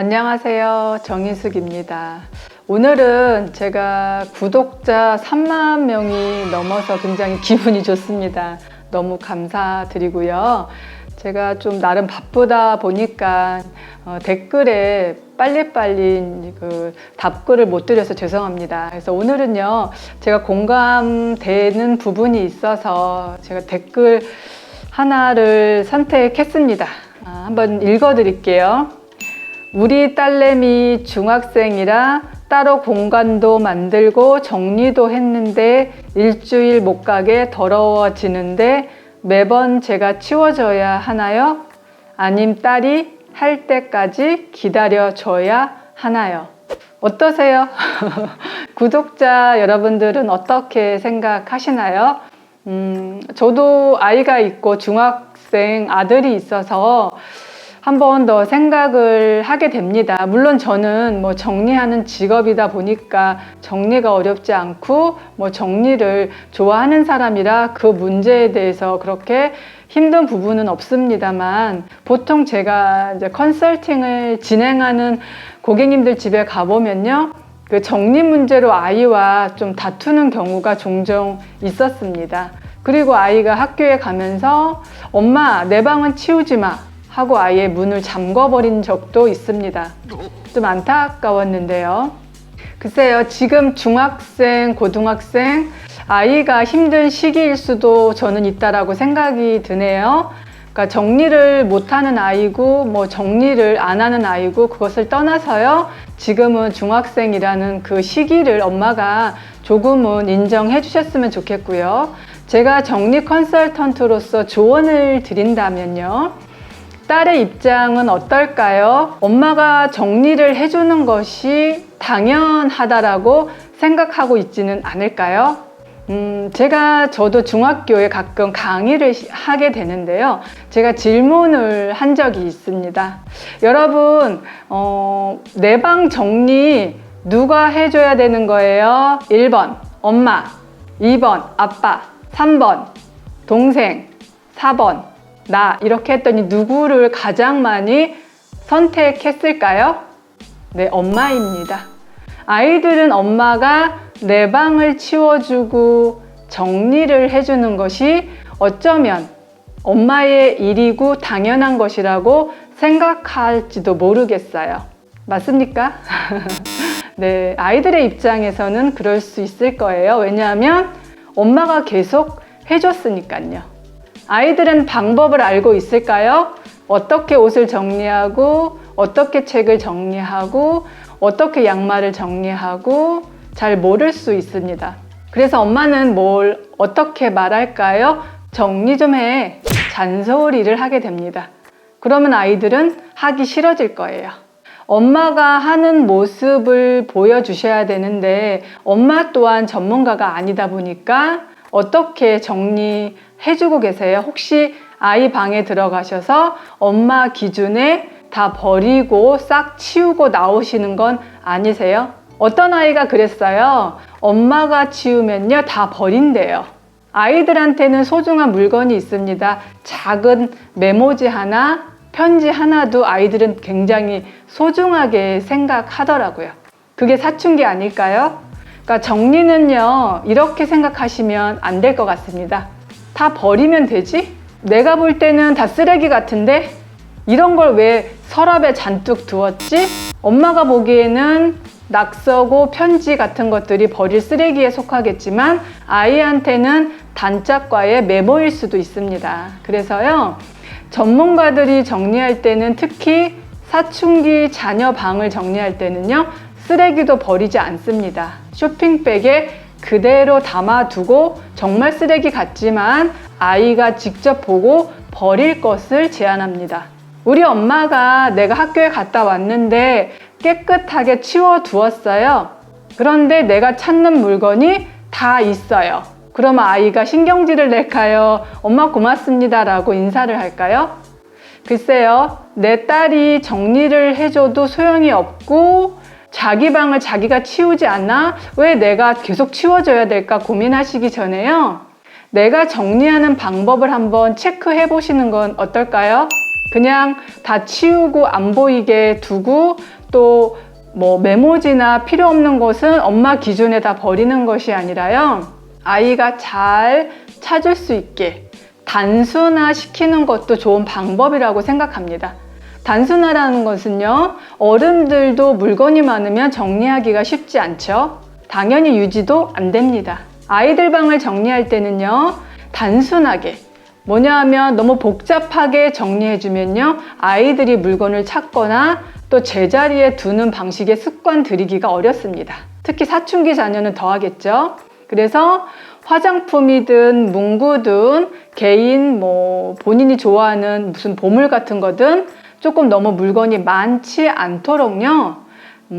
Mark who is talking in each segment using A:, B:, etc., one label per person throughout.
A: 안녕하세요. 정희숙입니다. 오늘은 제가 구독자 3만 명이 넘어서 굉장히 기분이 좋습니다. 너무 감사드리고요. 제가 좀 나름 바쁘다 보니까 댓글에 빨리빨리 답글을 못 드려서 죄송합니다. 그래서 오늘은요, 제가 공감되는 부분이 있어서 제가 댓글 하나를 선택했습니다. 한번 읽어드릴게요. 우리 딸내미 중학생이라 따로 공간도 만들고 정리도 했는데 일주일 못 가게 더러워지는데 매번 제가 치워줘야 하나요? 아님 딸이 할 때까지 기다려줘야 하나요? 어떠세요? 구독자 여러분들은 어떻게 생각하시나요? 저도 아이가 있고 중학생 아들이 있어서 한 번 더 생각을 하게 됩니다. 물론 저는 정리하는 직업이다 보니까 정리가 어렵지 않고 정리를 좋아하는 사람이라 그 문제에 대해서 그렇게 힘든 부분은 없습니다만, 보통 제가 이제 컨설팅을 진행하는 고객님들 집에 가보면요, 그 정리 문제로 아이와 좀 다투는 경우가 종종 있었습니다. 그리고 아이가 학교에 가면서 엄마, 내 방은 치우지 마 하고 아예 문을 잠궈버린 적도 있습니다. 좀 안타까웠는데요. 글쎄요, 지금 중학생, 고등학생 아이가 힘든 시기일 수도 저는 있다라고 생각이 드네요. 그러니까 정리를 못하는 아이고 정리를 안 하는 아이고 그것을 떠나서요, 지금은 중학생이라는 그 시기를 엄마가 조금은 인정해 주셨으면 좋겠고요. 제가 정리 컨설턴트로서 조언을 드린다면요, 딸의 입장은 어떨까요? 엄마가 정리를 해주는 것이 당연하다라고 생각하고 있지는 않을까요? 저도 중학교에 가끔 강의를 하게 되는데요. 제가 질문을 한 적이 있습니다. 여러분, 내 방 정리 누가 해줘야 되는 거예요? 1번, 엄마. 2번, 아빠. 3번, 동생. 4번, 나. 이렇게 했더니 누구를 가장 많이 선택했을까요? 네, 엄마입니다. 아이들은 엄마가 내 방을 치워주고 정리를 해주는 것이 어쩌면 엄마의 일이고 당연한 것이라고 생각할지도 모르겠어요. 맞습니까? 네, 아이들의 입장에서는 그럴 수 있을 거예요. 왜냐하면 엄마가 계속 해줬으니까요. 아이들은 방법을 알고 있을까요? 어떻게 옷을 정리하고, 어떻게 책을 정리하고, 어떻게 양말을 정리하고 잘 모를 수 있습니다. 그래서 엄마는 어떻게 말할까요? 정리 좀 해. 잔소리를 하게 됩니다. 그러면 아이들은 하기 싫어질 거예요. 엄마가 하는 모습을 보여주셔야 되는데 엄마 또한 전문가가 아니다 보니까 어떻게 정리해주고 계세요? 혹시 아이 방에 들어가셔서 엄마 기준에 다 버리고 싹 치우고 나오시는 건 아니세요? 어떤 아이가 그랬어요. 엄마가 치우면요, 다 버린대요. 아이들한테는 소중한 물건이 있습니다. 작은 메모지 하나, 편지 하나도 아이들은 굉장히 소중하게 생각하더라고요. 그게 사춘기 아닐까요? 그러니까 정리는요, 이렇게 생각하시면 안 될 것 같습니다. 다 버리면 되지? 내가 볼 때는 다 쓰레기 같은데? 이런 걸 왜 서랍에 잔뜩 두었지? 엄마가 보기에는 낙서고 편지 같은 것들이 버릴 쓰레기에 속하겠지만 아이한테는 단짝과의 메모일 수도 있습니다. 그래서요, 전문가들이 정리할 때는, 특히 사춘기 자녀 방을 정리할 때는요, 쓰레기도 버리지 않습니다. 쇼핑백에 그대로 담아두고 정말 쓰레기 같지만 아이가 직접 보고 버릴 것을 제안합니다. 우리 엄마가 내가 학교에 갔다 왔는데 깨끗하게 치워두었어요. 그런데 내가 찾는 물건이 다 있어요. 그러면 아이가 신경질을 낼까요? 엄마 고맙습니다 라고 인사를 할까요? 글쎄요, 내 딸이 정리를 해줘도 소용이 없고 자기 방을 자기가 치우지 않나? 왜 내가 계속 치워줘야 될까 고민하시기 전에요, 내가 정리하는 방법을 한번 체크해 보시는 건 어떨까요? 그냥 다 치우고 안 보이게 두고 또 뭐 메모지나 필요 없는 것은 엄마 기준에 다 버리는 것이 아니라요. 아이가 잘 찾을 수 있게 단순화 시키는 것도 좋은 방법이라고 생각합니다. 단순화라는 것은요, 어른들도 물건이 많으면 정리하기가 쉽지 않죠. 당연히 유지도 안 됩니다. 아이들 방을 정리할 때는요, 단순하게, 뭐냐 하면 너무 복잡하게 정리해주면요, 아이들이 물건을 찾거나 또 제자리에 두는 방식의 습관 들이기가 어렵습니다. 특히 사춘기 자녀는 더하겠죠. 그래서 화장품이든 문구든 개인 본인이 좋아하는 무슨 보물 같은 거든 조금 너무 물건이 많지 않도록요,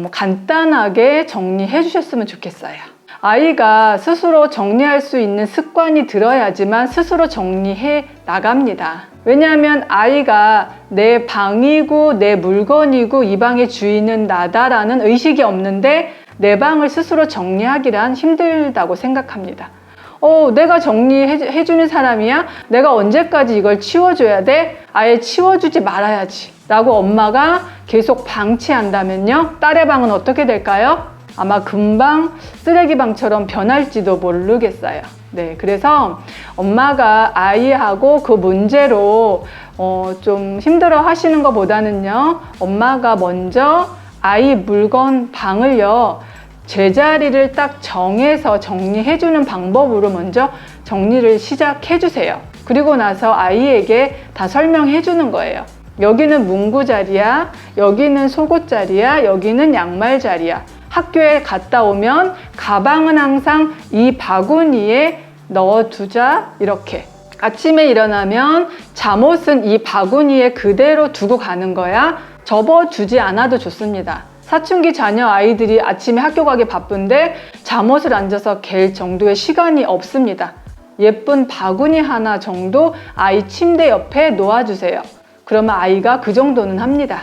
A: 간단하게 정리해 주셨으면 좋겠어요. 아이가 스스로 정리할 수 있는 습관이 들어야지만 스스로 정리해 나갑니다. 왜냐하면 아이가 내 방이고 내 물건이고 이 방의 주인은 나다라는 의식이 없는데 내 방을 스스로 정리하기란 힘들다고 생각합니다. 내가 정리해주는 사람이야? 내가 언제까지 이걸 치워줘야 돼? 아예 치워주지 말아야지 라고 엄마가 계속 방치한다면요, 딸의 방은 어떻게 될까요? 아마 금방 쓰레기방처럼 변할지도 모르겠어요. 네, 그래서 엄마가 아이하고 그 문제로 좀 힘들어 하시는 것보다는요, 엄마가 먼저 아이 물건 방을요, 제자리를 딱 정해서 정리해주는 방법으로 먼저 정리를 시작해주세요. 그리고 나서 아이에게 다 설명해주는 거예요. 여기는 문구 자리야, 여기는 속옷 자리야, 여기는 양말 자리야. 학교에 갔다 오면 가방은 항상 이 바구니에 넣어두자, 이렇게. 아침에 일어나면 잠옷은 이 바구니에 그대로 두고 가는 거야. 접어두지 않아도 좋습니다. 사춘기 자녀 아이들이 아침에 학교 가기 바쁜데 잠옷을 앉아서 갤 정도의 시간이 없습니다. 예쁜 바구니 하나 정도 아이 침대 옆에 놓아주세요. 그러면 아이가 그 정도는 합니다.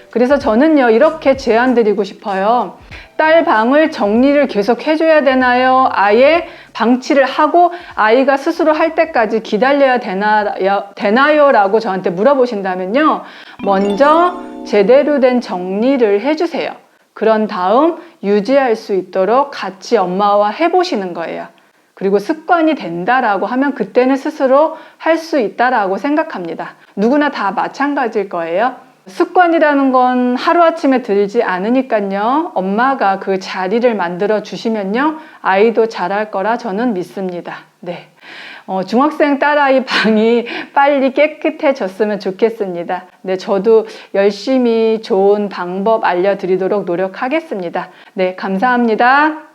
A: 그래서 저는요, 이렇게 제안 드리고 싶어요. 딸 방을 정리를 계속 해줘야 되나요? 아예 방치를 하고 아이가 스스로 할 때까지 기다려야 되나요? 라고 저한테 물어보신다면요, 먼저 제대로 된 정리를 해주세요. 그런 다음 유지할 수 있도록 같이 엄마와 해보시는 거예요. 그리고 습관이 된다라고 하면 그때는 스스로 할 수 있다라고 생각합니다. 누구나 다 마찬가지일 거예요. 습관이라는 건 하루아침에 들지 않으니까요, 엄마가 그 자리를 만들어 주시면요, 아이도 잘할 거라 저는 믿습니다. 네. 중학생 딸아이 방이 빨리 깨끗해졌으면 좋겠습니다. 네, 저도 열심히 좋은 방법 알려드리도록 노력하겠습니다. 네, 감사합니다.